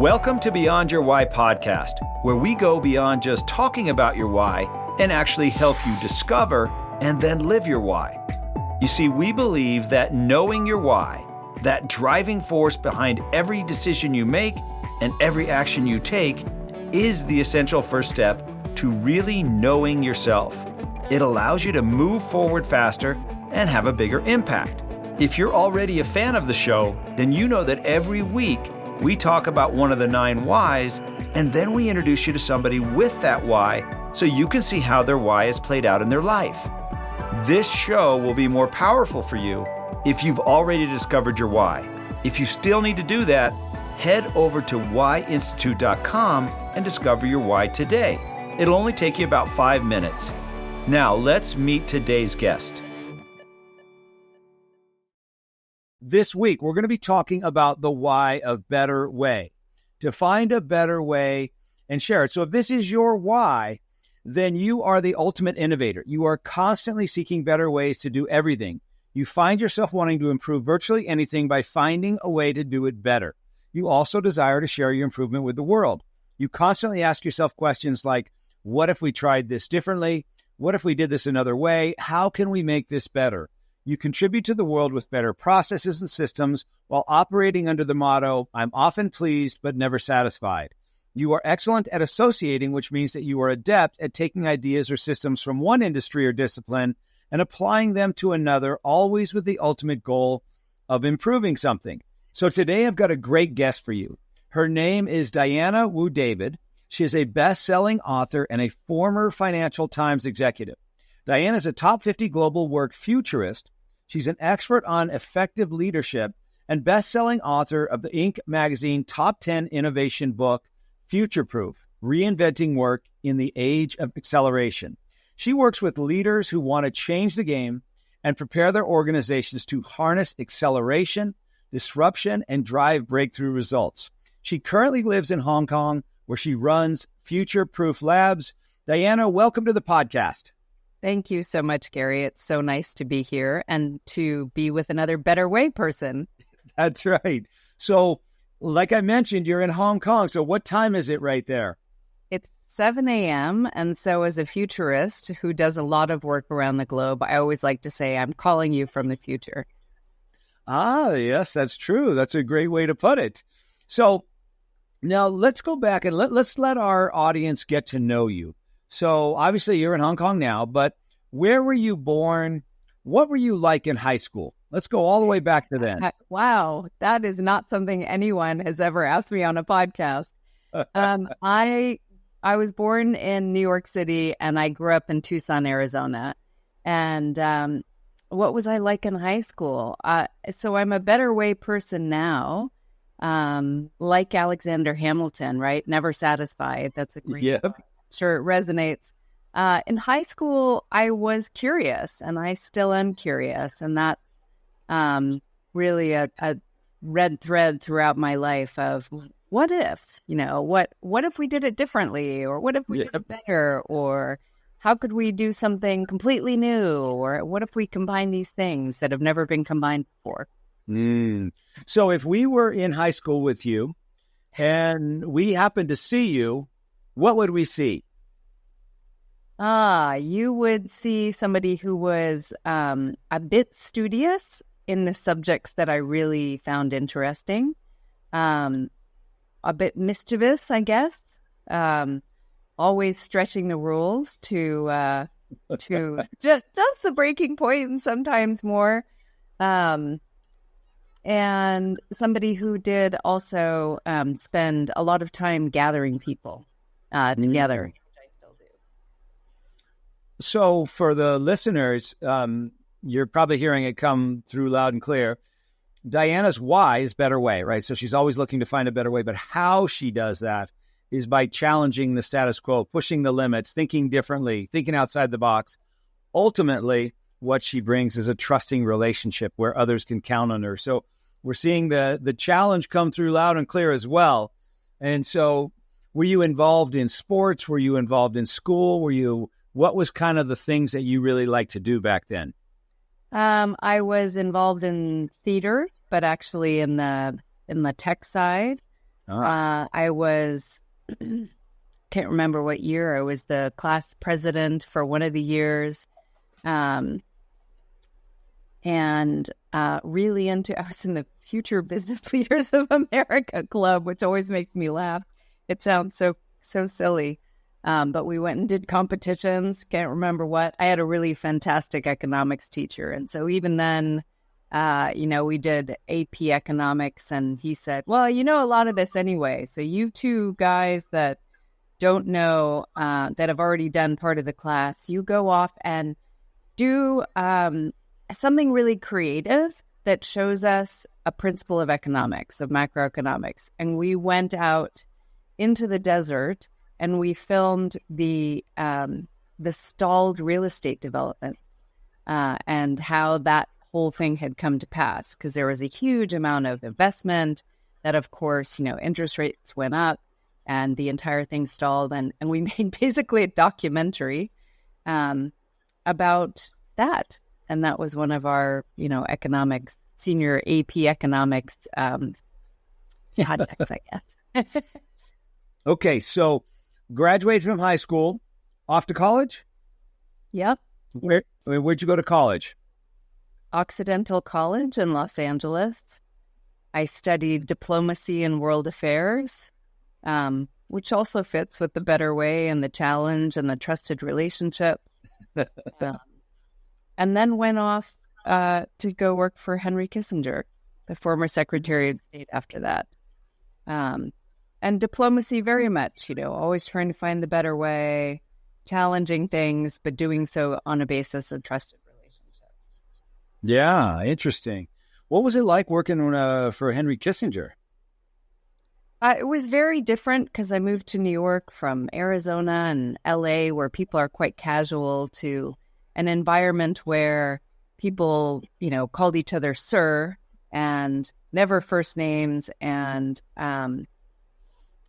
Welcome to Beyond Your Why podcast, where we go beyond just talking about your why and actually help you discover and then live your why. You see, we believe that knowing your why, that driving force behind every decision you make and every action you take, is the essential first step to really knowing yourself. It allows you to move forward faster and have a bigger impact. If you're already a fan of the show, then you know that every week we talk about one of the 9 whys, and then we introduce you to somebody with that why so you can see how their why is played out in their life. This show will be more powerful for you if you've already discovered your why. If you still need to do that, head over to WHY.institute.com and discover your why today. It'll only take you about 5 minutes. Now, let's meet today's guest. This week, we're going to be talking about the why of Better Way. To find a better way and share it. So if this is your why, then you are the ultimate innovator. You are constantly seeking better ways to do everything. You find yourself wanting to improve virtually anything by finding a way to do it better. You also desire to share your improvement with the world. You constantly ask yourself questions like, what if we tried this differently? What if we did this another way? How can we make this better? You contribute to the world with better processes and systems while operating under the motto, I'm often pleased but never satisfied. You are excellent at associating, which means that you are adept at taking ideas or systems from one industry or discipline and applying them to another, always with the ultimate goal of improving something. So today I've got a great guest for you. Her name is Diana Wu David. She is a best-selling author and a former Financial Times executive. Diana is a top 50 global work futurist. She's an expert on effective leadership and best-selling author of the Inc. magazine top 10 innovation book, Future Proof, Reinventing Work in the Age of Acceleration. She works with leaders who want to change the game and prepare their organizations to harness acceleration, disruption, and drive breakthrough results. She currently lives in Hong Kong, where she runs Future Proof Labs. Diana, welcome to the podcast. Thank you so much, Gary. It's so nice to be here and to be with another Better Way person. That's right. So, like I mentioned, you're in Hong Kong. So what time is it right there? It's 7 a.m. And so as a futurist who does a lot of work around the globe, I always like to say I'm calling you from the future. Ah, yes, that's true. That's a great way to put it. So now let's go back and let's let our audience get to know you. So obviously you're in Hong Kong now, but where were you born? What were you like in high school? Let's go all the way back to then. Wow, that is not something anyone has ever asked me on a podcast. I was born in New York City and I grew up in Tucson, Arizona. And what was I like in high school? So I'm a better way person now, like Alexander Hamilton, right? Never satisfied. That's a great song. Sure, it resonates. In high school, I was curious, and I still am curious, and that's really a red thread throughout my life of what if, what if we did it differently, or what if we did it better, or how could we do something completely new, or what if we combine these things that have never been combined before? So if we were in high school with you, and we happened to see you, what would we see? You would see somebody who was a bit studious in the subjects that I really found interesting, a bit mischievous, I guess, always stretching the rules to just the breaking point and sometimes more, and somebody who did also spend a lot of time gathering people together, which I still do. So for the listeners, you're probably hearing it come through loud and clear. Diana's why is better way, right? So she's always looking to find a better way, but how she does that is by challenging the status quo, pushing the limits, thinking differently, thinking outside the box. Ultimately, what she brings is a trusting relationship where others can count on her. So we're seeing the challenge come through loud and clear as well. And so were you involved in sports? Were you involved in school? What was kind of the things that you really liked to do back then? I was involved in theater, but actually in the tech side. I was, can't remember what year, I was the class president for one of the years. And really into, I was in the Future Business Leaders of America Club, which always makes me laugh. It sounds so silly. But we went and did competitions. Can't remember what. I had a really fantastic economics teacher. And so even then, we did AP economics, and he said, well, you know a lot of this anyway. So you two guys that don't know, that have already done part of the class, you go off and do something really creative that shows us a principle of economics, of macroeconomics. And we went out into the desert and we filmed the stalled real estate developments and how that whole thing had come to pass, because there was a huge amount of investment that, of course, interest rates went up and the entire thing stalled. And we made basically a documentary about that. And that was one of our, economics, senior AP economics projects, I guess. Okay, so graduated from high school, off to college? Yep. Where'd you go to college? Occidental College in Los Angeles. I studied diplomacy and world affairs, which also fits with the better way and the challenge and the trusted relationships. And then went off to go work for Henry Kissinger, the former Secretary of State after that. And diplomacy very much, always trying to find the better way, challenging things, but doing so on a basis of trusted relationships. Yeah, interesting. What was it like working for Henry Kissinger? It was very different because I moved to New York from Arizona and LA, where people are quite casual, to an environment where people, called each other sir and never first names. And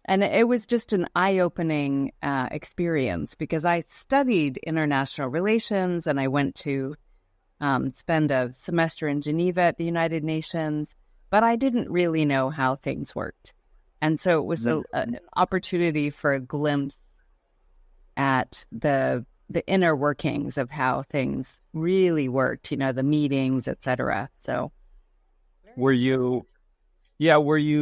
it was just an eye-opening experience, because I studied international relations and I went to spend a semester in Geneva at the United Nations, but I didn't really know how things worked. And so it was an opportunity for a glimpse at the inner workings of how things really worked, the meetings, etc. So were you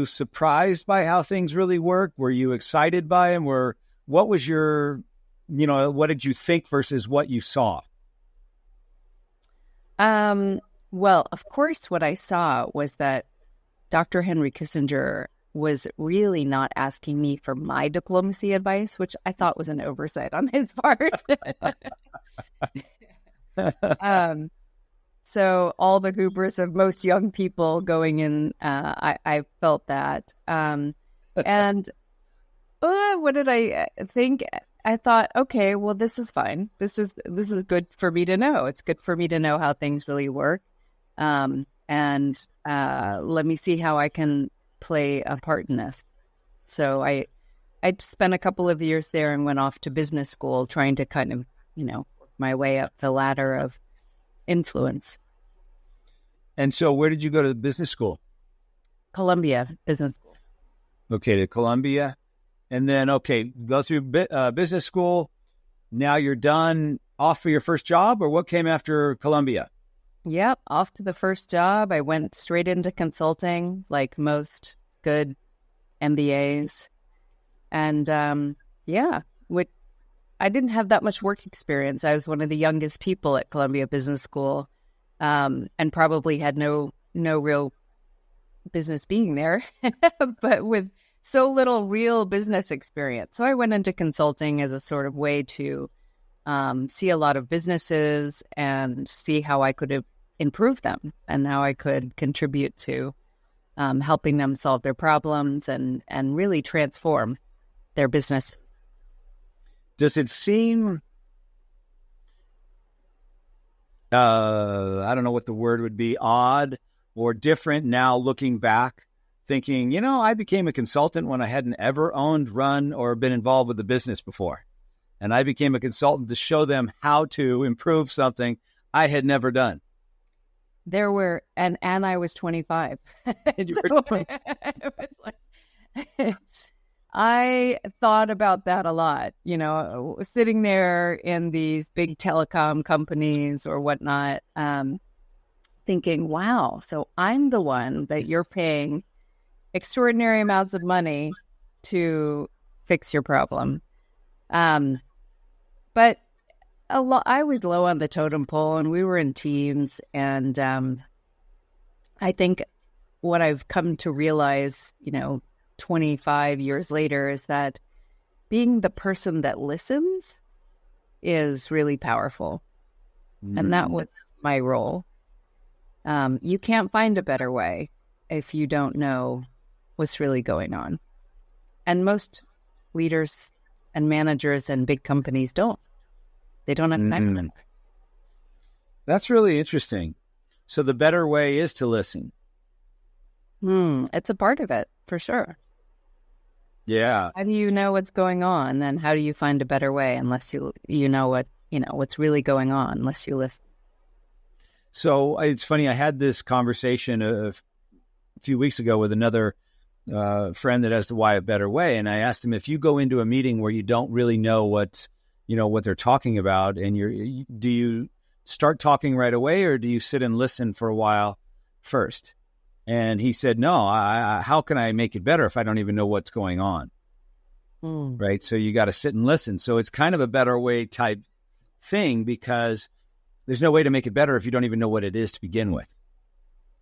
surprised by how things really work? Were you excited by them? What was your, what did you think versus what you saw? Well, of course, what I saw was that Dr. Henry Kissinger was really not asking me for my diplomacy advice, which I thought was an oversight on his part. So all the hubris of most young people going in, I felt that. And what did I think? I thought, okay, well, this is fine. This is good for me to know. It's good for me to know how things really work. And let me see how I can play a part in this. So I spent a couple of years there and went off to business school, trying to kind of, work my way up the ladder of influence. And so where did you go to business school? Columbia Business School. Okay, to Columbia. And then, go through business school. Now you're done, off for your first job, or what came after Columbia? Yep, off to the first job. I went straight into consulting, like most good MBAs. And I didn't have that much work experience. I was one of the youngest people at Columbia Business School, and probably had no real business being there, but with so little real business experience. So I went into consulting as a sort of way to see a lot of businesses and see how I could improve them and how I could contribute to helping them solve their problems and really transform their business. Does it seem, I don't know what the word would be, odd or different now looking back, thinking, I became a consultant when I hadn't ever owned, run, or been involved with the business before. And I became a consultant to show them how to improve something I had never done. There were, and I was 25. And you were 25. I thought about that a lot, you know, sitting there in these big telecom companies or whatnot, thinking, wow, so I'm the one that you're paying extraordinary amounts of money to fix your problem. But I was low on the totem pole, and we were in teams. And I think what I've come to realize, you know, 25 years later, is that being the person that listens is really powerful. And that was my role. You can't find a better way if you don't know what's really going on. And most leaders and managers and big companies don't. They don't have time for that. That's really interesting. So the better way is to listen. It's a part of it, for sure. Yeah. How do you know what's going on? Then how do you find a better way unless you know what's really going on, unless you listen? So it's funny. I had this conversation a few weeks ago with another friend that has the why of better way. And I asked him, if you go into a meeting where you don't really know what they're talking about, and do you start talking right away, or do you sit and listen for a while first? And he said, no, how can I make it better if I don't even know what's going on? Right. So you got to sit and listen. So it's kind of a better way type thing, because there's no way to make it better if you don't even know what it is to begin with.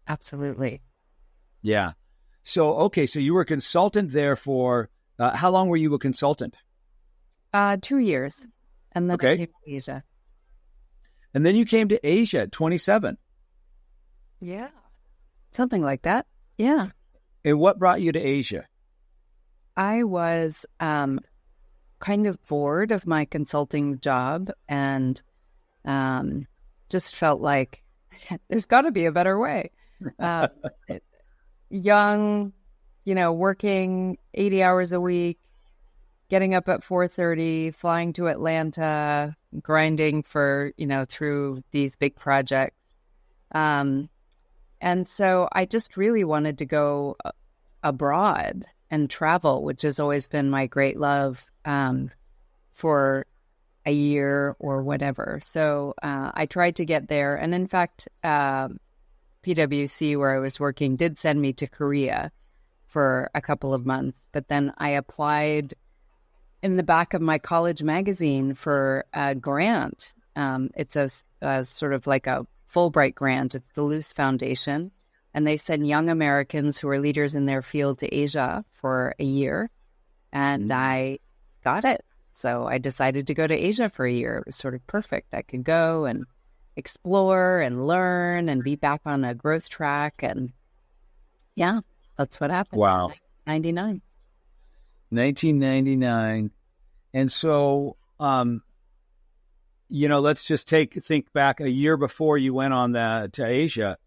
Absolutely. Yeah. So, okay. So you were a consultant there for, how long were you a consultant? 2 years. And then I came to Asia. And then you came to Asia at 27. Yeah. Something like that. Yeah. And what brought you to Asia? I was kind of bored of my consulting job, and just felt like there's got to be a better way. Young, working 80 hours a week, getting up at 4:30, flying to Atlanta, grinding for, through these big projects. And so I just really wanted to go abroad and travel, which has always been my great love, for a year or whatever. So I tried to get there. And in fact, PwC, where I was working, did send me to Korea for a couple of months. But then I applied in the back of my college magazine for a grant. It's a sort of like a Fulbright grant. It's the Luce Foundation. And they send young Americans who are leaders in their field to Asia for a year. And I got it. So I decided to go to Asia for a year. It was sort of perfect. I could go and explore and learn and be back on a growth track. And yeah, that's what happened. Wow. In 1999. 1999. And so, let's just think back a year before you went on to Asia.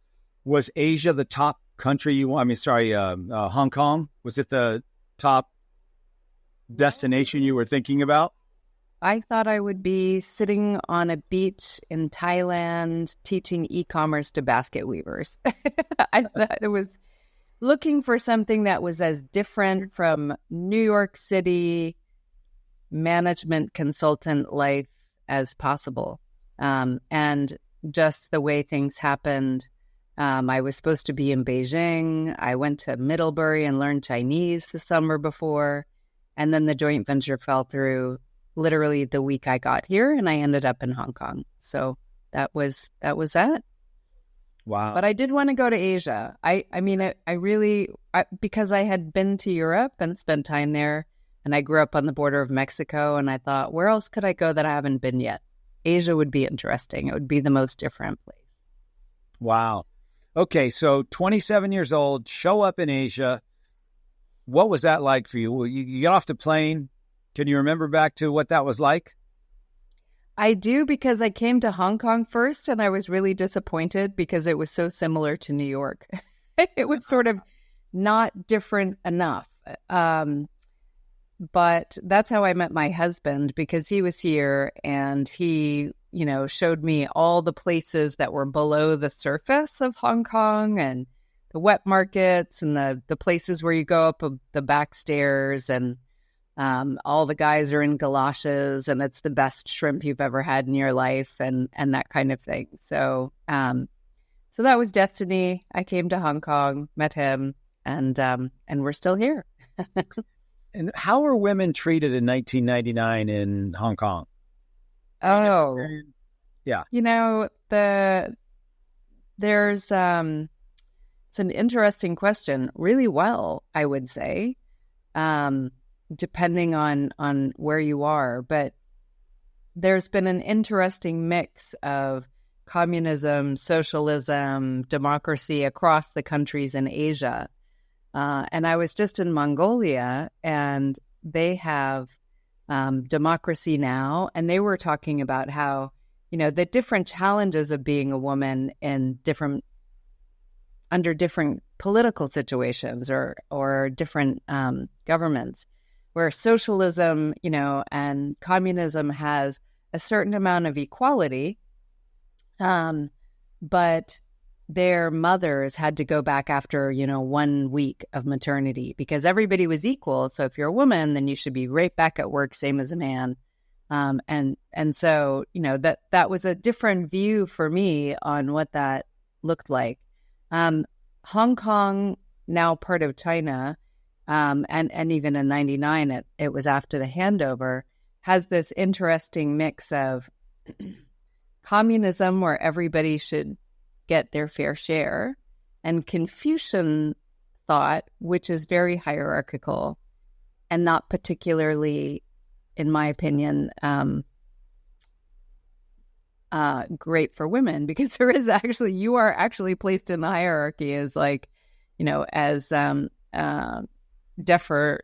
Was Asia the top country Hong Kong? Was it the top destination you were thinking about? I thought I would be sitting on a beach in Thailand teaching e-commerce to basket weavers. I thought it was looking for something that was as different from New York City management consultant life as possible. And just the way things happened. I was supposed to be in Beijing. I went to Middlebury and learned Chinese the summer before. And then the joint venture fell through literally the week I got here, and I ended up in Hong Kong. So that was that. Wow. But I did want to go to Asia. I really, because I had been to Europe and spent time there, and I grew up on the border of Mexico, and I thought, where else could I go that I haven't been yet? Asia would be interesting. It would be the most different place. Wow. Okay, so 27 years old, show up in Asia. What was that like for you? You got off the plane. Can you remember back to what that was like? I do, because I came to Hong Kong first, and I was really disappointed because it was so similar to New York. It was sort of not different enough. But that's how I met my husband, because he was here and he, showed me all the places that were below the surface of Hong Kong and wet markets and the places where you go up the back stairs, and all the guys are in galoshes, and it's the best shrimp you've ever had in your life, and that kind of thing. So so that was destiny. I came to Hong Kong, met him, and we're still here. And how are women treated in 1999 in Hong Kong? Oh, yeah. There's it's an interesting question. Really well, I would say, depending on where you are. But there's been an interesting mix of communism, socialism, democracy across the countries in Asia. And I was just in Mongolia, and they have democracy now. And they were talking about how, the different challenges of being a woman in under different political situations or different governments, where socialism, and communism has a certain amount of equality, but their mothers had to go back after, 1 week of maternity because everybody was equal. So if you're a woman, then you should be right back at work, same as a man. And so, that was a different view for me on what that looked like. Hong Kong, now part of China, and even in 99, it was after the handover, has this interesting mix of communism where everybody should get their fair share, and Confucian thought, which is very hierarchical and not particularly, in my opinion, great for women, because you are actually placed in the hierarchy as defer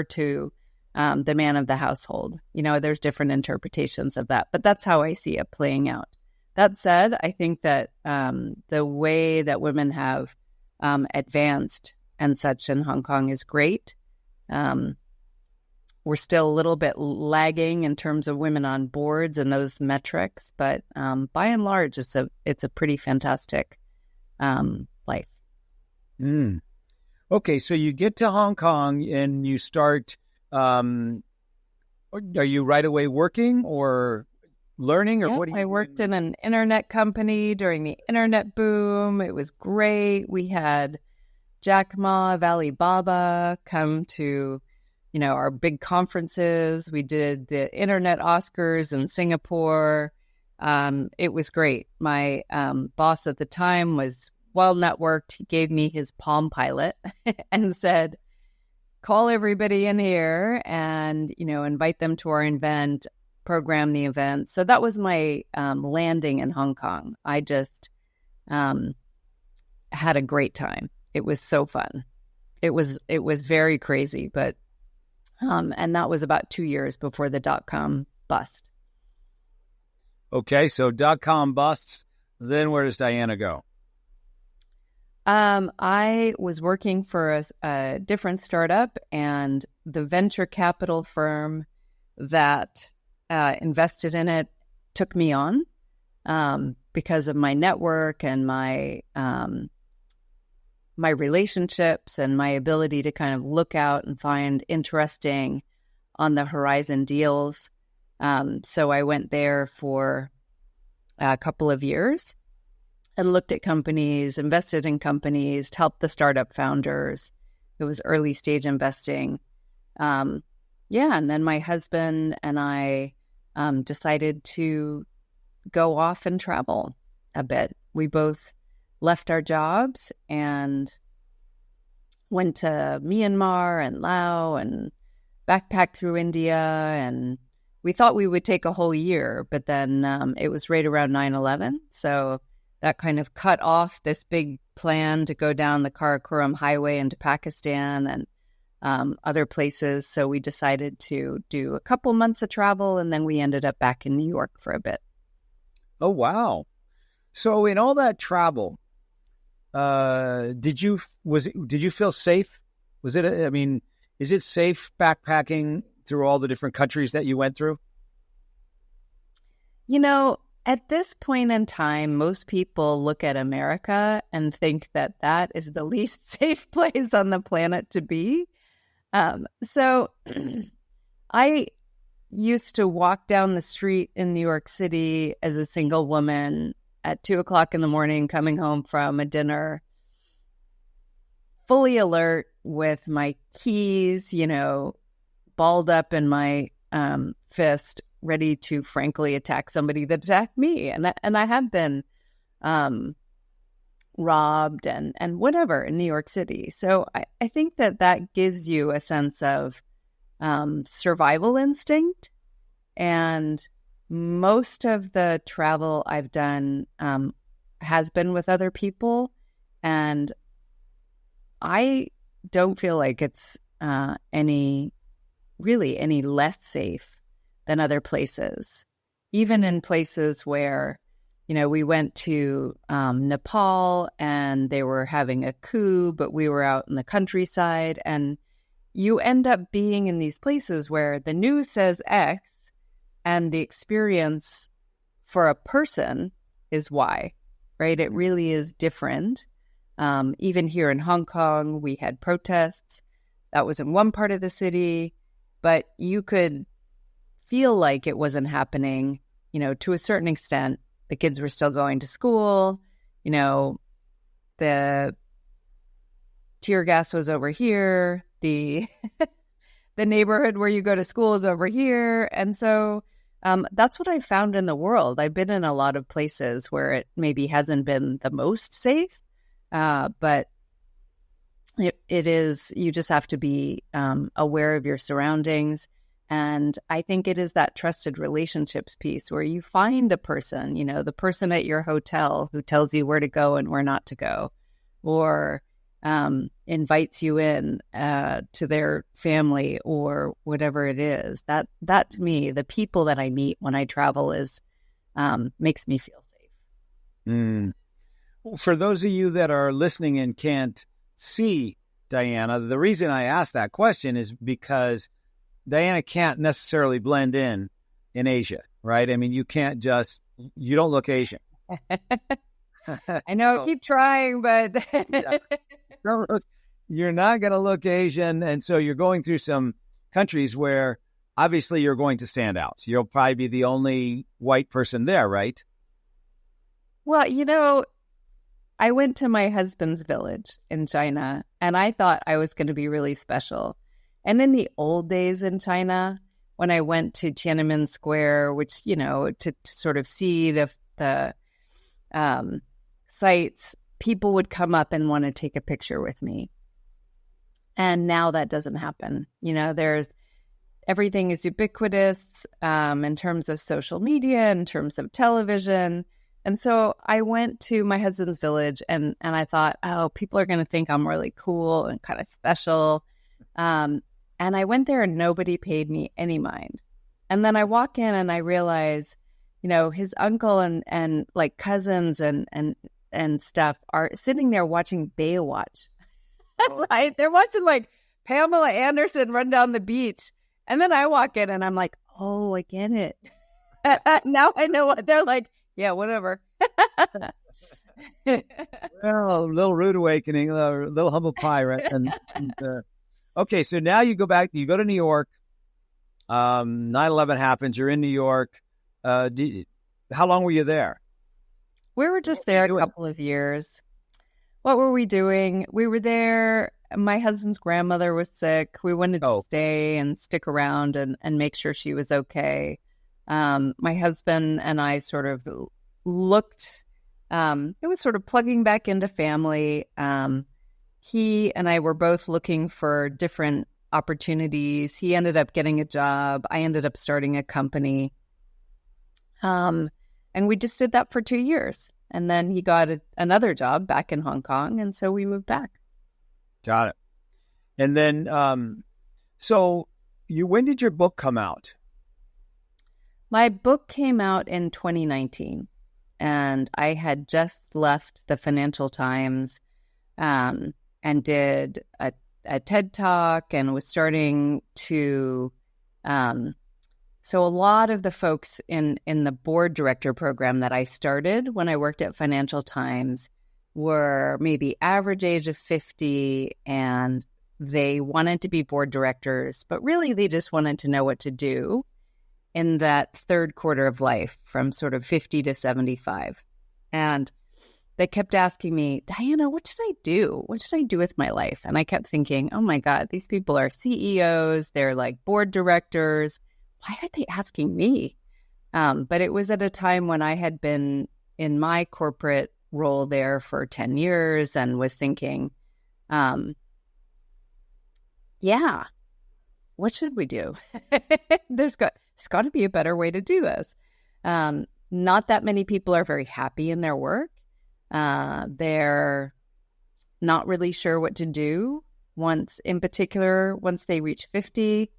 to the man of the household. There's different interpretations of that, but that's how I see it playing out. That said, I think that the way that women have advanced and such in Hong Kong is great. We're still a little bit lagging in terms of women on boards and those metrics, but by and large, it's a pretty fantastic life. Okay, so you get to Hong Kong and you start. Are you right away working or learning, or what? I worked in an internet company during the internet boom. It was great. We had Jack Ma of Alibaba come to our big conferences. We did the Internet Oscars in Singapore. It was great. My boss at the time was well networked. He gave me his Palm Pilot and said, call everybody in here and, invite them to our event, program the event. So that was my landing in Hong Kong. I just had a great time. It was so fun. It was very crazy, but and that was about 2 years before the dot-com bust. Okay, so dot-com busts. Then where does Diana go? I was working for a different startup, and the venture capital firm that invested in it took me on because of my network and my relationships and my ability to kind of look out and find interesting on the horizon deals. So I went there for a couple of years and looked at companies, invested in companies, helped the startup founders. It was early stage investing. And then my husband and I decided to go off and travel a bit. We both left our jobs and went to Myanmar and Laos and backpacked through India. And we thought we would take a whole year, but then it was right around 9/11. So that kind of cut off this big plan to go down the Karakoram Highway into Pakistan and other places. So we decided to do a couple months of travel, and then we ended up back in New York for a bit. Oh, wow. So in all that travel, did you feel safe? Is it safe backpacking through all the different countries that you went through? At this point in time, most people look at America and think that that is the least safe place on the planet to be. So I used to walk down the street in New York City as a single woman at 2:00 in the morning, coming home from a dinner, fully alert with my keys, balled up in my fist, ready to frankly attack somebody that attacked me. And I have been robbed and whatever in New York City. So I think that gives you a sense of survival instinct. And most of the travel I've done has been with other people. And I don't feel like it's any less safe than other places. Even in places where, we went to Nepal and they were having a coup, but we were out in the countryside, and you end up being in these places where the news says X and the experience for a person is Y, right? It really is different. Even here in Hong Kong, we had protests. That was in one part of the city, but you could feel like it wasn't happening, to a certain extent. The kids were still going to school, the tear gas was over here, the neighborhood where you go to school is over here. And so that's what I found in the world. I've been in a lot of places where it maybe hasn't been the most safe, but it is, you just have to be aware of your surroundings. And I think it is that trusted relationships piece where you find a person, the person at your hotel who tells you where to go and where not to go, or invites you in to their family or whatever it is. That to me, the people that I meet when I travel is makes me feel safe. For those of you that are listening and can't see Diana, the reason I asked that question is because Diana can't necessarily blend in Asia, right? I mean, you don't look Asian. I know, I keep trying, but you're not going to look Asian. And so you're going through some countries where obviously you're going to stand out. You'll probably be the only white person there, right? Well, I went to my husband's village in China, and I thought I was going to be really special. And in the old days in China, when I went to Tiananmen Square, which, to sort of see the sites, people would come up and want to take a picture with me. And now that doesn't happen. Everything is ubiquitous in terms of social media, in terms of television. And so I went to my husband's village and I thought, oh, people are going to think I'm really cool and kind of special. And I went there and nobody paid me any mind. And then I walk in and I realize, his uncle and like cousins and stuff are sitting there watching Baywatch, right? They're watching like Pamela Anderson run down the beach. And then I walk in and I'm like, oh, I get it. Now I know what they're like. Yeah, whatever. Well, a little rude awakening, a little humble pie, right? Okay, so now you go to New York. 9/11 happens. You're in New York. How long were you there? We were just there a couple of years. What were we doing? We were there. My husband's grandmother was sick. We wanted to stay and stick around and make sure she was okay. My husband and I sort of looked, it was sort of plugging back into family. He and I were both looking for different opportunities. He ended up getting a job. I ended up starting a company. And we just did that for 2 years. And then he got another job back in Hong Kong. And so we moved back. Got it. And then, when did your book come out? My book came out in 2019. And I had just left the Financial Times and did a TED Talk and was starting to So a lot of the folks in the board director program that I started when I worked at Financial Times were maybe average age of 50, and they wanted to be board directors, but really they just wanted to know what to do in that third quarter of life from sort of 50 to 75. And they kept asking me, Diana, what should I do? What should I do with my life? And I kept thinking, oh my God, these people are CEOs. They're like board directors. Why are they asking me? But it was at a time when I had been in my corporate role there for 10 years and was thinking, yeah, what should we do? There's got to be a better way to do this. Not that many people are very happy in their work. They're not really sure what to do once they reach 50.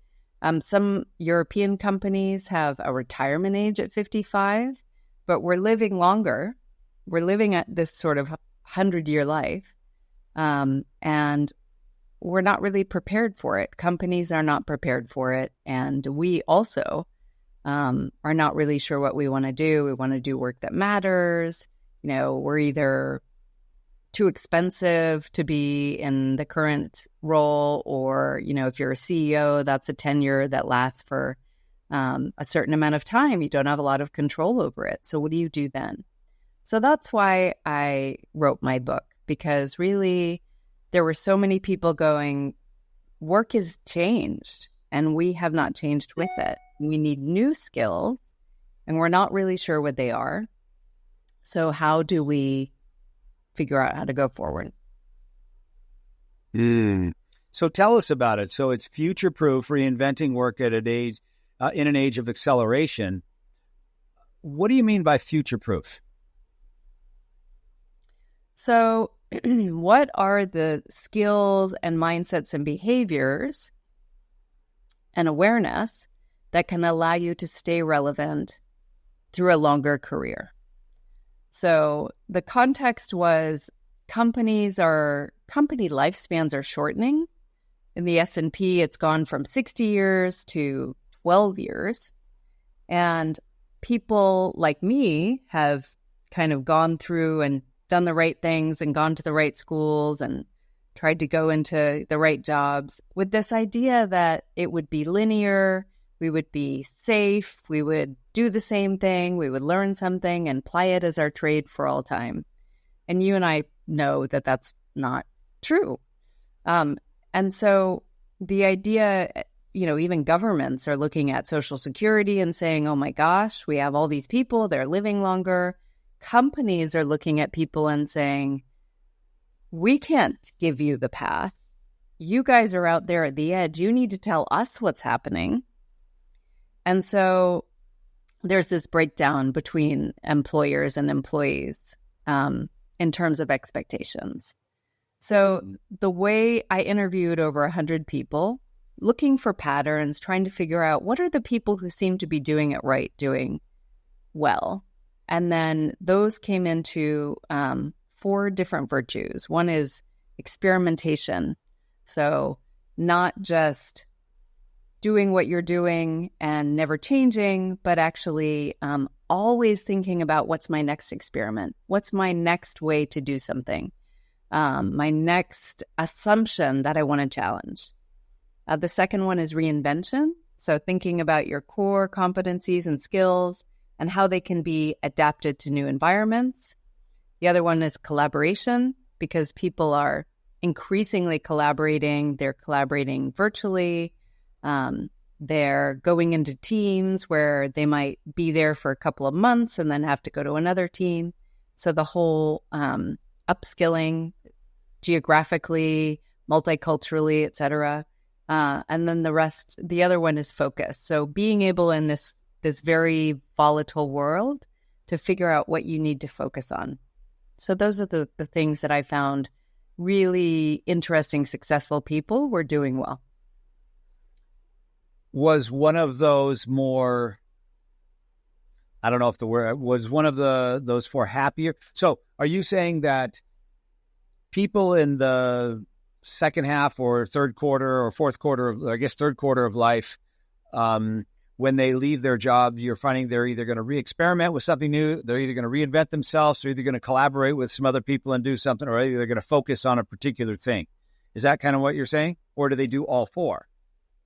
Some European companies have a retirement age at 55, but we're living longer. We're living at this sort of 100-year life, and we're not really prepared for it. Companies are not prepared for it, and we also are not really sure what we want to do. We want to do work that matters. We're either too expensive to be in the current role, or, if you're a CEO, that's a tenure that lasts for a certain amount of time. You don't have a lot of control over it. So what do you do then? So that's why I wrote my book, because really there were so many people going, work has changed and we have not changed with it. We need new skills and we're not really sure what they are. So how do we figure out how to go forward? So tell us about it. So it's future-proof, reinventing work at in an age of acceleration. What do you mean by future-proof? So what are the skills and mindsets and behaviors and awareness that can allow you to stay relevant through a longer career? So the context was company lifespans are shortening. In the S&P, it's gone from 60 years to 12 years. And people like me have kind of gone through and done the right things and gone to the right schools and tried to go into the right jobs with this idea that it would be linear, we would be safe, we would do the same thing, we would learn something and ply it as our trade for all time. And you and I know that that's not true. And so the idea, even governments are looking at Social Security and saying, oh my gosh, we have all these people, they're living longer. Companies are looking at people and saying, we can't give you the path. You guys are out there at the edge. You need to tell us what's happening. And so there's this breakdown between employers and employees in terms of expectations. So the way I interviewed over 100 people, looking for patterns, trying to figure out what are the people who seem to be doing it right, doing well. And then those came into 4 different virtues. One is experimentation. So not just doing what you're doing and never changing, but actually always thinking about what's my next experiment? What's my next way to do something? My next assumption that I want to challenge. The second one is reinvention. So thinking about your core competencies and skills and how they can be adapted to new environments. The other one is collaboration, because people are increasingly collaborating. They're collaborating virtually. They're going into teams where they might be there for a couple of months and then have to go to another team. So the whole upskilling geographically, multiculturally, et cetera. And then the other one is focus. So being able in this very volatile world to figure out what you need to focus on. So those are the things that I found really interesting, successful people were doing well. Was one of those more, I don't know if the word, was one of those 4 happier? So are you saying that people in the second half or third quarter or fourth quarter of, I guess, third quarter of life when they leave their job, you're finding they're either going to re-experiment with something new, they're either going to reinvent themselves, they're either going to collaborate with some other people and do something, or either they're going to focus on a particular thing. Is that kind of what you're saying? Or do they do all four?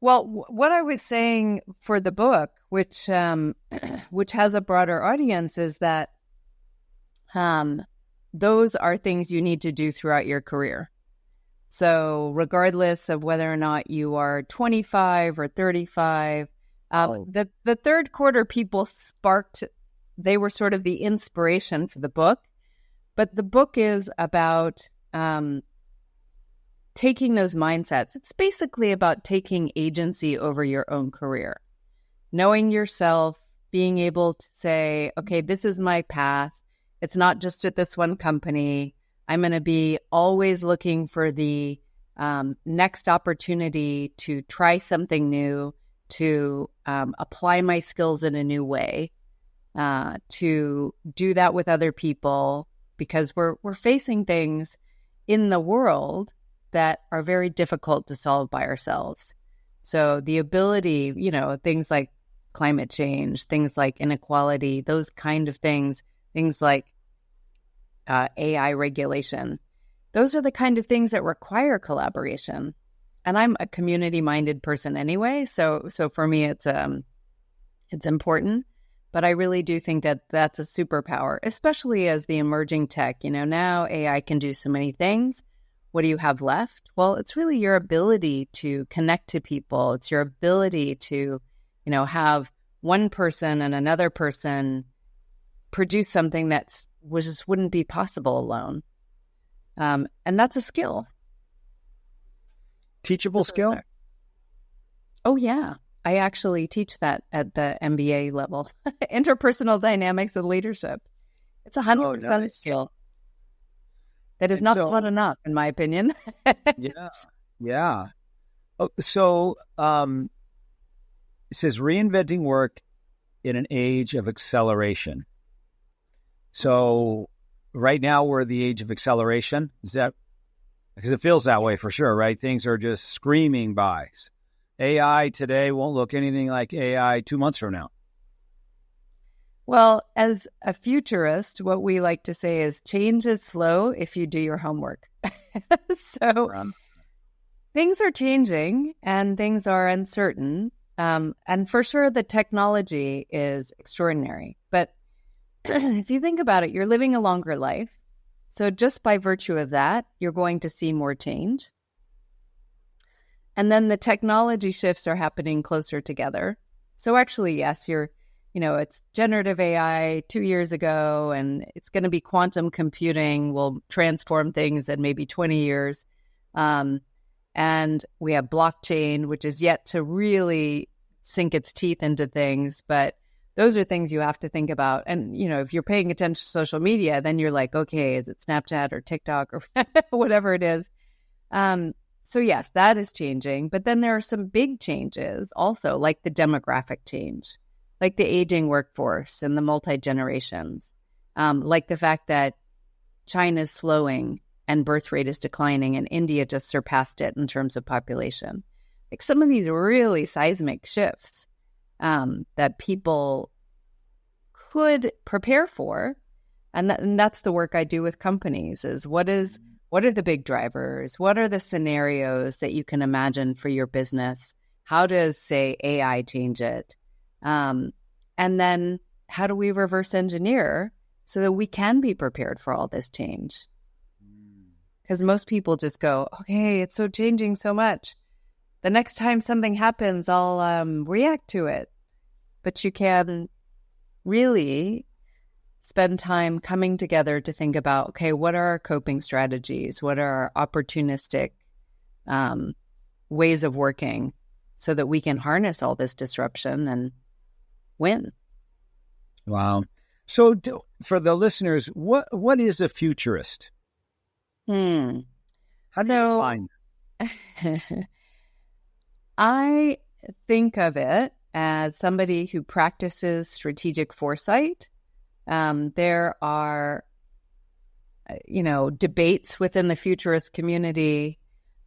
Well, what I was saying for the book, which has a broader audience, is that those are things you need to do throughout your career. So regardless of whether or not you are 25 or 35, the third quarter people they were sort of the inspiration for the book. But the book is about taking those mindsets. It's basically about taking agency over your own career, knowing yourself, being able to say, okay, this is my path. It's not just at this one company. I'm going to be always looking for the next opportunity to try something new, to apply my skills in a new way, to do that with other people, because we're facing things in the world that are very difficult to solve by ourselves. So the ability, things like climate change, things like inequality, those kind of things like AI regulation, those are the kind of things that require collaboration. And I'm a community-minded person anyway, so for me it's important. But I really do think that that's a superpower, especially as the emerging tech. Now AI can do so many things. What do you have left? Well, it's really your ability to connect to people. It's your ability to, have one person and another person produce something that just wouldn't be possible alone. And that's a skill. Teachable skill? Oh, yeah. I actually teach that at the MBA level. Interpersonal dynamics and leadership. It's 100% a skill. That is not taught enough, in my opinion. Yeah. Oh, so it says reinventing work in an age of acceleration. So right now we're at the age of acceleration. Is that because it feels that way for sure, right? Things are just screaming by. AI today won't look anything like AI 2 months from now. Well, as a futurist, what we like to say is change is slow if you do your homework. So things are changing and things are uncertain. And for sure, the technology is extraordinary. But if you think about it, you're living a longer life. So just by virtue of that, you're going to see more change. And then the technology shifts are happening closer together. So actually, yes, it's generative AI 2 years ago, and it's going to be quantum computing will transform things in maybe 20 years. And we have blockchain, which is yet to really sink its teeth into things. But those are things you have to think about. And, if you're paying attention to social media, then you're like, okay, is it Snapchat or TikTok or whatever it is? So yes, that is changing. But then there are some big changes also, like the demographic change, like the aging workforce and the multi-generations, like the fact that China's slowing and birth rate is declining and India just surpassed it in terms of population. Like some of these really seismic shifts that people could prepare for. And that's the work I do with companies is what are the big drivers? What are the scenarios that you can imagine for your business? How does, say, AI change it? And then how do we reverse engineer so that we can be prepared for all this change? Because most people just go, okay, it's so changing so much. The next time something happens, I'll react to it. But you can really spend time coming together to think about, okay, what are our coping strategies? What are our opportunistic ways of working so that we can harness all this disruption and win? Wow. So for the listeners, what is a futurist? How do you define that? I think of it as somebody who practices strategic foresight. There are, debates within the futurist community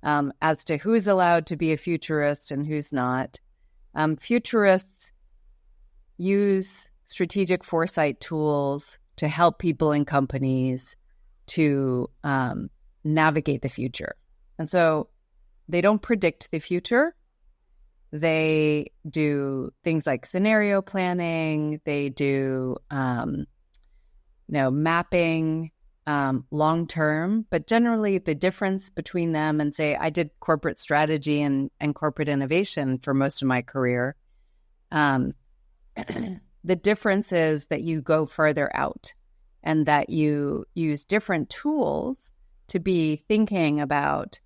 as to who's allowed to be a futurist and who's not. Futurists use strategic foresight tools to help people and companies to navigate the future. And so they don't predict the future. They do things like scenario planning. They do, mapping long term. But generally, the difference between them and say, I did corporate strategy and corporate innovation for most of my career. The difference is that you go further out and that you use different tools to be thinking about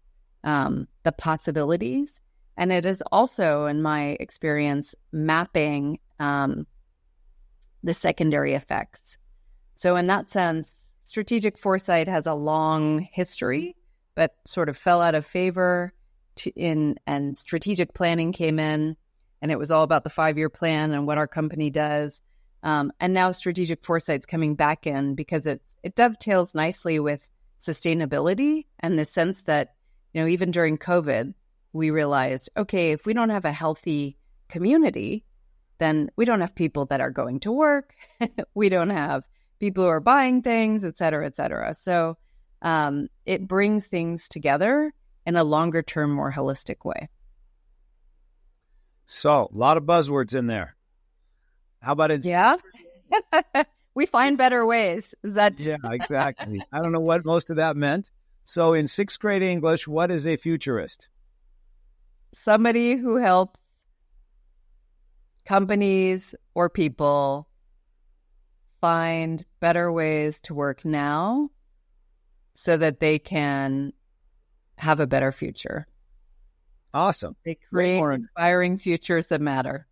the possibilities. And it is also, in my experience, mapping the secondary effects. So in that sense, strategic foresight has a long history, but sort of fell out of favor and strategic planning came in, and it was all about the 5-year plan and what our company does. And now strategic foresight's coming back in because it dovetails nicely with sustainability and the sense that, even during COVID, we realized, okay, if we don't have a healthy community, then we don't have people that are going to work. We don't have people who are buying things, et cetera, et cetera. So it brings things together in a longer term, more holistic way. So a lot of buzzwords in there. How about it? Yeah. We find better ways. Is that? Yeah, exactly. I don't know what most of that meant. So in 6th grade English, what is a futurist? Somebody who helps companies or people find better ways to work now so that they can have a better future. Awesome. They create inspiring futures that matter.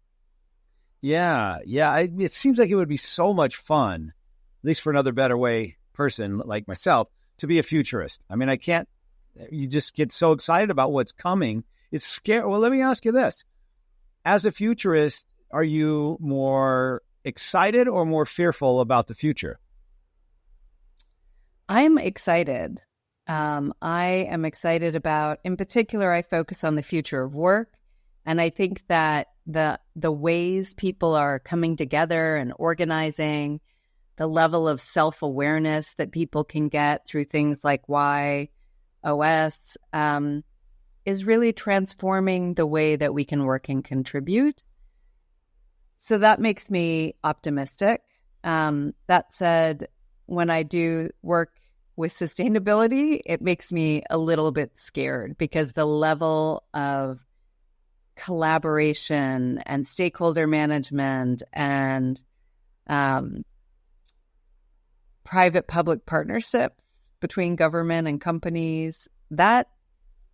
Yeah. It seems like it would be so much fun, at least for another better way person like myself, to be a futurist. I mean, you just get so excited about what's coming. It's scary. Well, let me ask you this. As a futurist, are you more excited or more fearful about the future? I'm excited. I am excited about, in particular, I focus on the future of work. And I think that the ways people are coming together and organizing, the level of self-awareness that people can get through things like WHY.os, is really transforming the way that we can work and contribute. So that makes me optimistic. That said, when I do work with sustainability, it makes me a little bit scared because the level of collaboration and stakeholder management and private-public partnerships between government and companies, that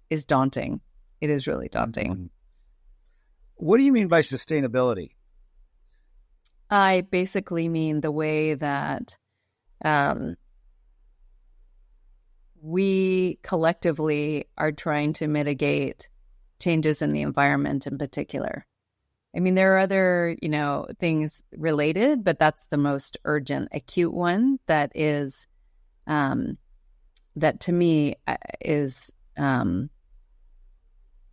is daunting. It is really daunting. What do you mean by sustainability? I basically mean the way that we collectively are trying to mitigate changes in the environment in particular. I mean, there are other, things related, but that's the most urgent, acute one that is, that to me is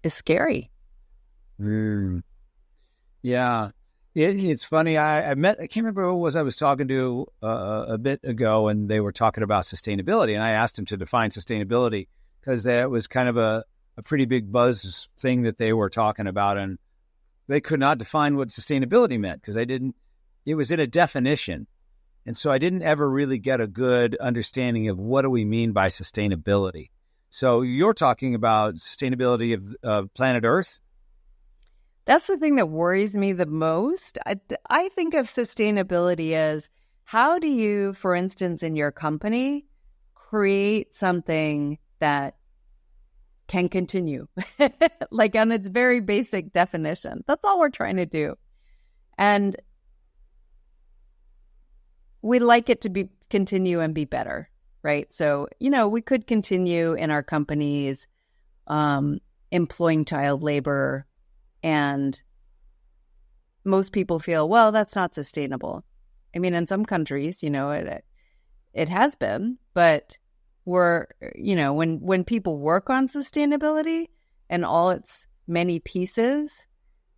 scary. Yeah. It's funny. I can't remember who it was I was talking to a bit ago, and they were talking about sustainability. And I asked them to define sustainability because that was kind of a pretty big buzz thing that they were talking about. And they could not define what sustainability meant because it was in a definition. And so I didn't ever really get a good understanding of what do we mean by sustainability. So you're talking about sustainability of planet Earth? That's the thing that worries me the most. I think of sustainability as how do you, for instance, in your company, create something that can continue, like on its very basic definition. That's all we're trying to do. And we like it to continue and be better, right? So, we could continue in our companies employing child labor, and most people feel, well, that's not sustainable. I mean, in some countries, it has been, but when people work on sustainability and all its many pieces,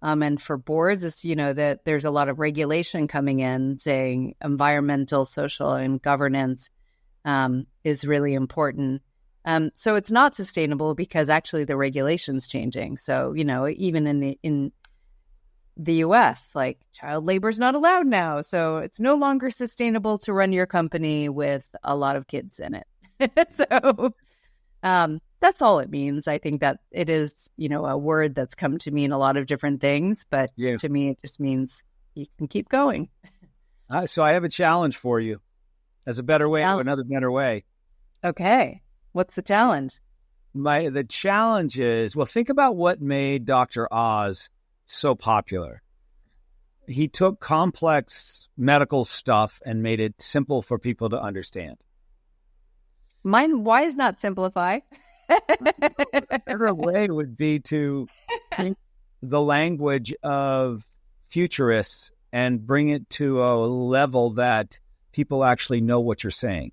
And for boards, it's, that there's a lot of regulation coming in saying environmental, social, and governance is really important. So it's not sustainable because actually the regulation's changing. So, even in the US, like child labor is not allowed now. So it's no longer sustainable to run your company with a lot of kids in it. So that's all it means. I think that it is, a word that's come to mean a lot of different things. But to me, it just means you can keep going. So I have a challenge for you as a better way to another better way. Okay. What's the challenge? The challenge is, think about what made Dr. Oz so popular. He took complex medical stuff and made it simple for people to understand. Why is not simplify? A better way would be to think the language of futurists and bring it to a level that people actually know what you're saying.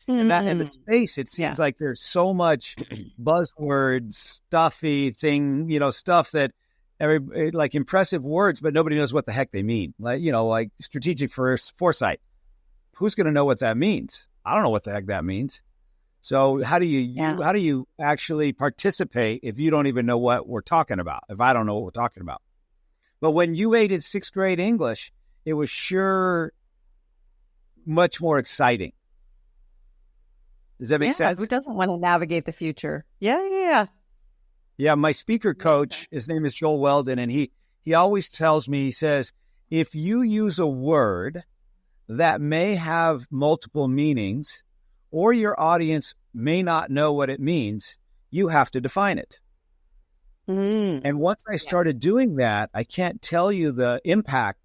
And that in the space, it seems like there's so much buzzword, stuffy thing, stuff that like impressive words, but nobody knows what the heck they mean. Like strategic foresight. Who's going to know what that means? I don't know what the heck that means. So how do you actually participate if you don't even know what we're talking about? If I don't know what we're talking about. But when you aided sixth grade English, it was sure much more exciting. Does that make sense? Who doesn't want to navigate the future? Yeah. Yeah, my speaker coach, his name is Joel Weldon, and he always tells me, he says, if you use a word that may have multiple meanings or your audience may not know what it means, you have to define it. And once I started doing that, I can't tell you the impact,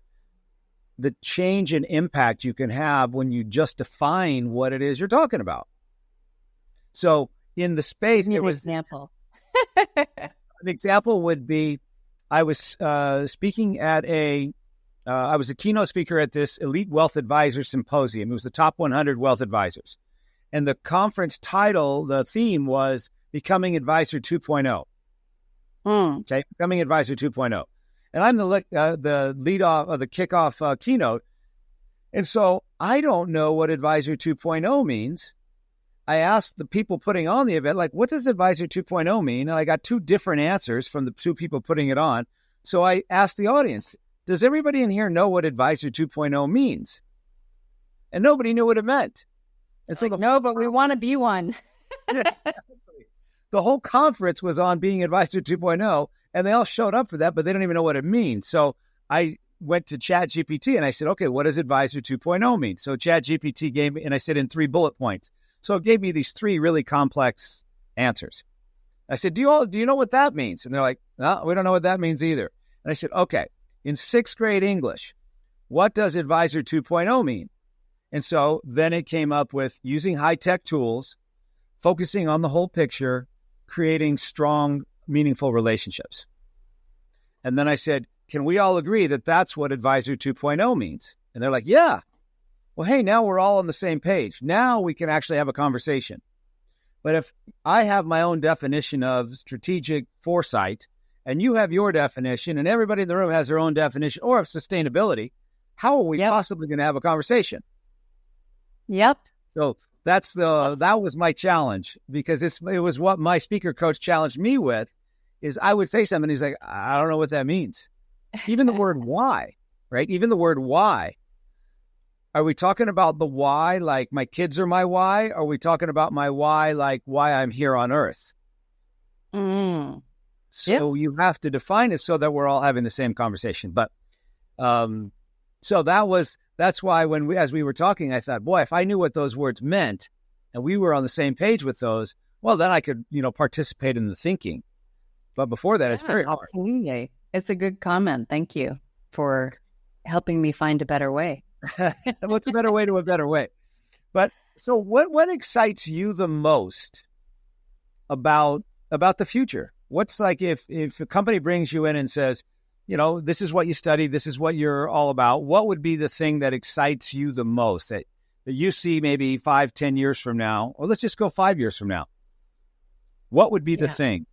the change in impact you can have when you just define what it is you're talking about. So in the space, give me an example. An example would be, I was speaking at I was a keynote speaker at this Elite Wealth Advisor Symposium. It was the top 100 wealth advisors. And the conference title, the theme was Becoming Advisor 2.0. Okay, Becoming Advisor 2.0. And I'm the lead off of the kickoff keynote. And so I don't know what Advisor 2.0 means. I asked the people putting on the event, like, what does Advisor 2.0 mean? And I got two different answers from the two people putting it on. So I asked the audience, does everybody in here know what Advisor 2.0 means? And nobody knew what it meant. And so no, but we want to be one. The whole conference was on being Advisor 2.0, and they all showed up for that, but they don't even know what it means. So I went to ChatGPT and I said, okay, what does Advisor 2.0 mean? So ChatGPT gave me, and I said in 3 bullet points. So it gave me these 3 really complex answers. I said, do you know what that means? And they're like, no, we don't know what that means either. And I said, okay, in 6th grade English, what does Advisor 2.0 mean? And so then it came up with using high-tech tools, focusing on the whole picture, creating strong, meaningful relationships. And then I said, can we all agree that that's what Advisor 2.0 means? And they're like, yeah. Well, hey, now we're all on the same page. Now we can actually have a conversation. But if I have my own definition of strategic foresight and you have your definition and everybody in the room has their own definition or of sustainability, how are we possibly going to have a conversation? Yep. So that was my challenge, because it was what my speaker coach challenged me with, is I would say something. He's like, I don't know what that means. Even the word why, right? Even the word why. Are we talking about the why, like my kids are my why? Or are we talking about my why, like why I'm here on earth? So you have to define it so that we're all having the same conversation. But so that's why as we were talking, I thought, boy, if I knew what those words meant and we were on the same page with those, well, then I could, participate in the thinking. But before that, it's very hard. Absolutely. It's a good comment. Thank you for helping me find a better way. What's a better way to a better way? But so what excites you the most about the future? What's like if a company brings you in and says, this is what you study, this is what you're all about, what would be the thing that excites you the most that you see maybe 5-10 years from now, or let's just go 5 years from now? What would be the thing?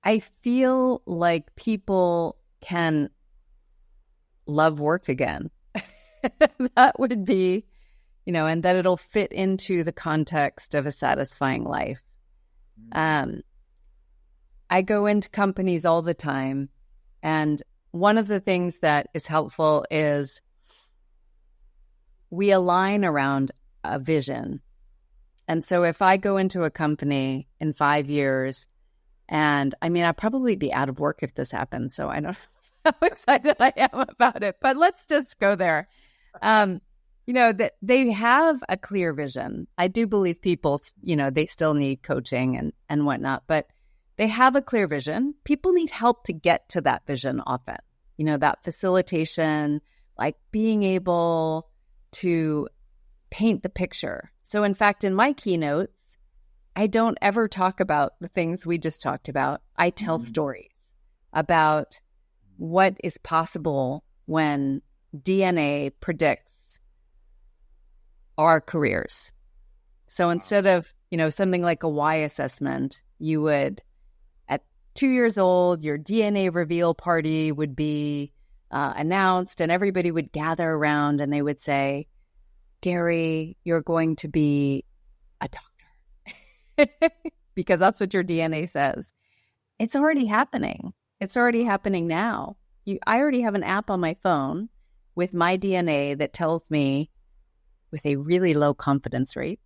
I feel like people can love work again. That would be, and that it'll fit into the context of a satisfying life. I go into companies all the time, and one of the things that is helpful is we align around a vision. And so if I go into a company in 5 years, and I'll probably be out of work if this happens, so I don't know how excited I am about it, but let's just go there. That they have a clear vision. I do believe people, they still need coaching and whatnot, but they have a clear vision. People need help to get to that vision often. That facilitation, like being able to paint the picture. So in fact, in my keynotes, I don't ever talk about the things we just talked about. I tell stories about what is possible when DNA predicts our careers. So instead of, something like a why assessment, you would, at 2 years old, your DNA reveal party would be announced, and everybody would gather around and they would say, Gary, you're going to be a doctor. Because that's what your DNA says. It's already happening. It's already happening now. I already have an app on my phone with my DNA that tells me, with a really low confidence rate,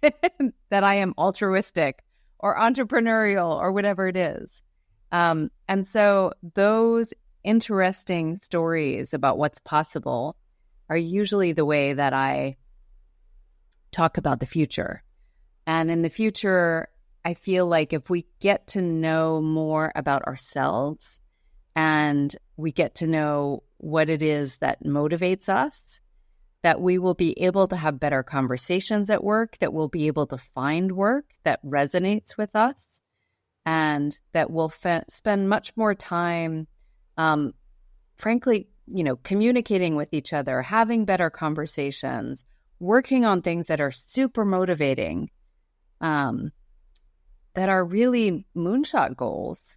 that I am altruistic or entrepreneurial or whatever it is. And so those interesting stories about what's possible are usually the way that I talk about the future. And in the future, I feel like if we get to know more about ourselves and we get to know what it is that motivates us, that we will be able to have better conversations at work, that we'll be able to find work that resonates with us, and that we'll spend much more time, frankly, communicating with each other, having better conversations, working on things that are super motivating, that are really moonshot goals.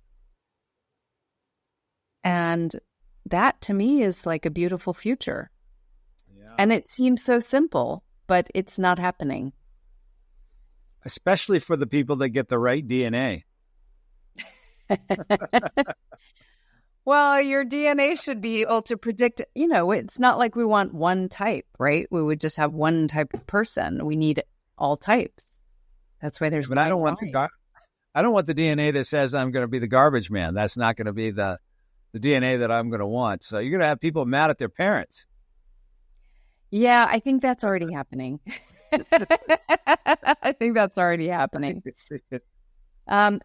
And that, to me, is like a beautiful future. Yeah. And it seems so simple, but it's not happening. Especially for the people that get the right DNA. Well, your DNA should be able to predict, it's not like we want one type, right? We would just have one type of person. We need all types. That's why there's. But I don't want the DNA that says I'm going to be the garbage man. That's not going to be the DNA that I'm going to want. So you're going to have people mad at their parents. Yeah, I think that's already happening. I think that's already happening.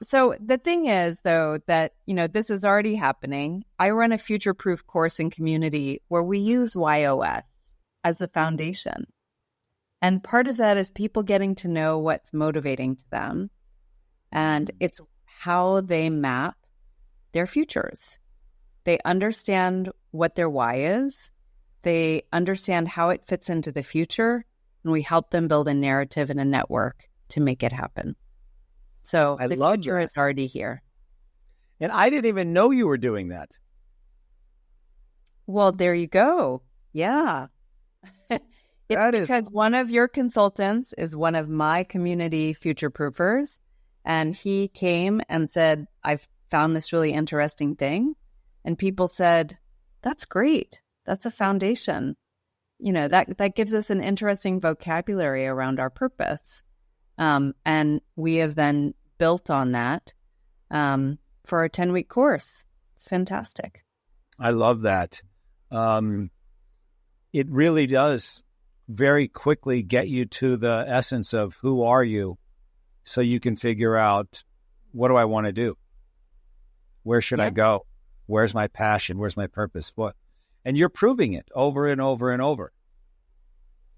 So the thing is, though, that, this is already happening. I run a future-proof course and community where we use WHY.os as a foundation. And part of that is people getting to know what's motivating to them. And it's how they map their futures. They understand what their why is. They understand how it fits into the future. And we help them build a narrative and a network to make it happen. So the future is already here. And I didn't even know you were doing that. Well, there you go. Yeah. Because one of your consultants is one of my community future proofers. And he came and said, I've found this really interesting thing. And people said, that's great. That's a foundation. That gives us an interesting vocabulary around our purpose. And we have then built on that for our 10-week course. It's fantastic. I love that. It really does very quickly get you to the essence of who are you, so you can figure out, what do I want to do? Where should I go? Where's my passion? Where's my purpose? What? And you're proving it over and over and over.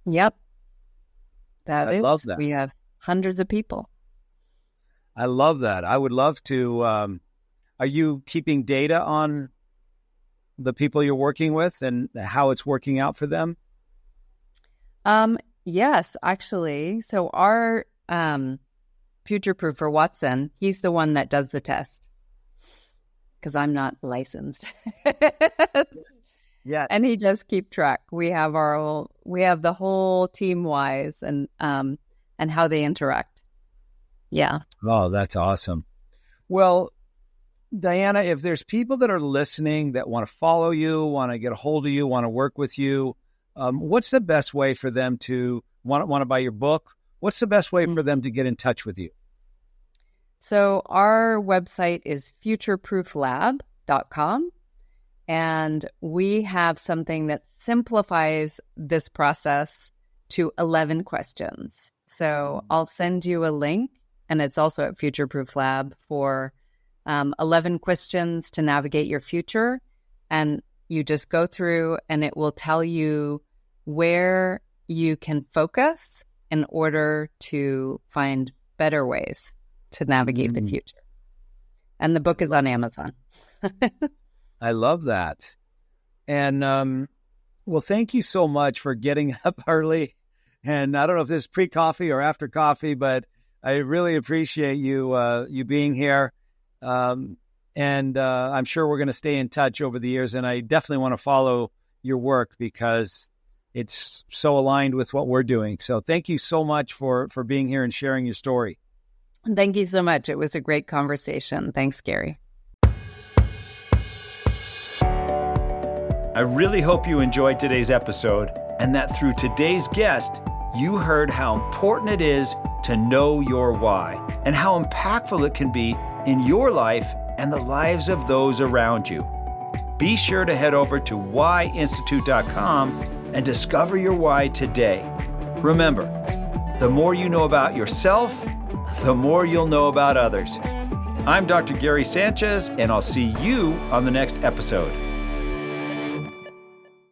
Yep. I love that. We have hundreds of people. I love that. I would love to. Are you keeping data on the people you're working with and how it's working out for them? Yes, actually. So our future proofer, Watson, he's the one that does the test. because I'm not licensed. Yeah. And he just keep track. We have the whole team WHYs and how they interact. Yeah. Oh, that's awesome. Well, Diana, if there's people that are listening that want to follow you, want to get a hold of you, want to work with you, what's the best way for them to want to buy your book? What's the best way for them to get in touch with you? So our website is futureprooflab.com. And we have something that simplifies this process to 11 questions. So I'll send you a link, and it's also at Future Proof Lab for 11 questions to navigate your future. And you just go through and it will tell you where you can focus in order to find better ways to navigate the future. And the book is on Amazon. I love that. And, well, thank you so much for getting up early. And I don't know if this is pre-coffee or after coffee, but I really appreciate you being here. And I'm sure we're going to stay in touch over the years. And I definitely want to follow your work because it's so aligned with what we're doing. So thank you so much for being here and sharing your story. Thank you so much. It was a great conversation. Thanks, Gary. I really hope you enjoyed today's episode and that through today's guest, you heard how important it is to know your why and how impactful it can be in your life and the lives of those around you. Be sure to head over to WHY.institute.com and discover your why today. Remember, the more you know about yourself, the more you'll know about others. I'm Dr. Gary Sanchez, and I'll see you on the next episode.